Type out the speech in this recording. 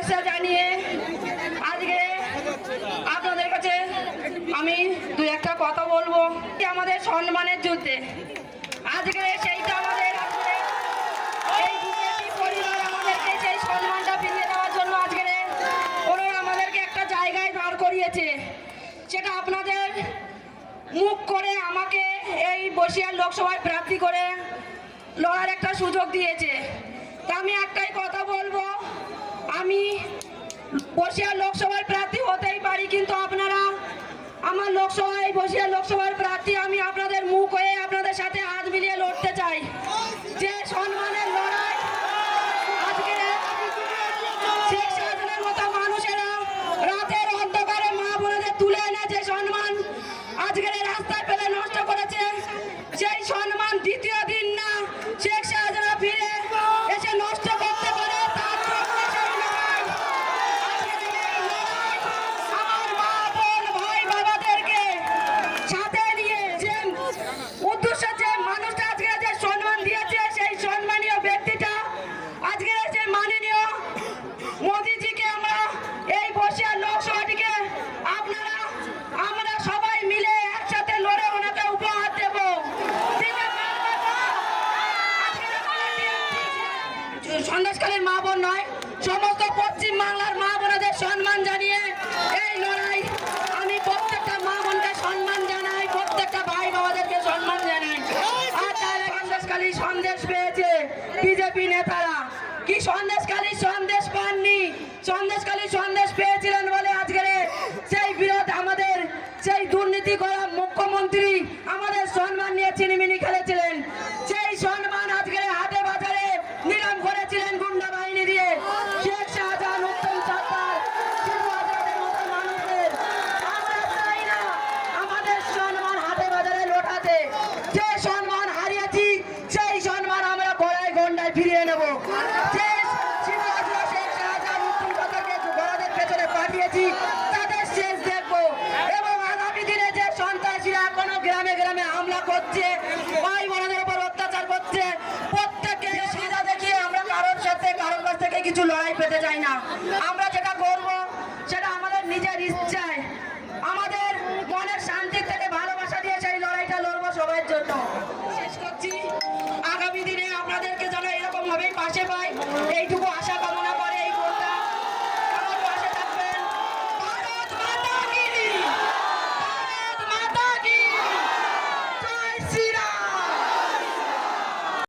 শুভেচ্ছা জানিয়ে আজকে আপনাদের কাছে আমি দু একটা কথা বলবো। আমাদের সম্মানের যুদ্ধে আজকে সেইটা আমাদের এই বিজেপি পরিবার আমাদেরকে সেই সম্মানটা ফিরিয়ে দেওয়ার জন্য আজকে ওনারা আমাদেরকে একটা জায়গায় দাঁড় করিয়েছে। সেটা আপনাদের মুখ করে আমাকে এই বসিরহাট লোকসভায় প্রার্থী করে লড়ার একটা সুযোগ দিয়েছে। তা আমি একটাই কথা বলবো, আমি বসিরহাট লোকসভার প্রার্থী হতেই পারি, কিন্তু আপনারা আমার লোকসভায় বসিরহাট লোকসভার প্রার্থী, আমি আপনাদের মুখ হয়ে আপনাদের সাথে হাত মিলিয়ে লড়তে চাই। যে সম্মানের লড়াই আজকে শেখ শাহজাহানের মতো মানুষেরা রাতের অন্ধকারে মা বোনেদের তুলে এনে যে সম্মান আজকের রাস্তায় ফেলে নষ্ট করেছে, সেই সম্মান দ্বিতীয় দিন না শেখ শাহজাহান ফিরে এসে নষ্ট করতে পারে। তার আমার মা বোন ভাই বাবাদেরকে সাথে নিয়ে যে উদ্দেশ্য, যে মানুষটা আজকে যে সম্মান দিয়েছে, সেই সম্মানীয় ব্যক্তিটা আজকে যে মাননীয় মোদিজিকে আমরা এই বসিরহাট লোকসভাটিকে আপনারা আমরা সবাই মিলে একসাথে লড়ে ওনাকে উপহার দেব। সন্দেশখালীর মা বোন নয়, সমস্ত পশ্চিম বাংলার মা বোনদের সম্মান জানিয়ে এই লড়াই আমি প্রত্যেকটা মা বোনকে সম্মান জানাই, প্রত্যেকটা ভাই বাবাদেরকে সম্মান জানাই। আর তারা সন্দেশখালী সন্দেশ পেয়েছে বিজেপি নেতারা, কি সন্দেশখালী সন্দেশ পাননি, সন্দেশখালী সন্দেশ পেয়েছিলেন বলে আজকের সেই বিরোধ আমাদের সেই দুর্নীতি করা মুখ্যমন্ত্রী আমাদের সম্মান নিয়ে চিনিমিনি খেলেছিলেন। সেই সম্মান আজকের হাটে বাজারে নিলাম করেছিলেন গুন্ডা বাহিনী দিয়ে। শেখ শাহজাহান, উত্তম সরকার, শিবু আজাদের মতো মানুষদের আমরা চাই না আমাদের সম্মান হাটে বাজারে লোটাতে। যে সম্মান হারিয়েছি সেই সম্মান আমরা গড়ায় গন্ডায় ফিরিয়ে নেব। যে শিবু আজরা, শেখ শাহজাহান, উত্তম সরকারকে গড়াদের পেছনে পাঠিয়েছি তাদের শেষ দেখবো। এবং আগামী দিনে যে সন্ত্রাসীরা এখনো গ্রামে গ্রামে হামলা করছে, ভাই বোনদের উপর অত্যাচার করছে, প্রত্যেককে সুবিধা দেখিয়ে আমরা কারোর সাথে কারোর কাছ থেকে কিছু লড়াই পেতে চাই না। আমরা যেটা করবো সেটা আমাদের নিজের ইচ্ছায়, আমাদের মনের শান্তি থেকে ভালোবাসা দিয়ে সেই লড়াইটা লড়বো সবার জন্য। শেষ করছি, আগামী দিনে আপনাদেরকে যেন এরকম ভাবেই পাশে পাই এইটুকু আশা করবো।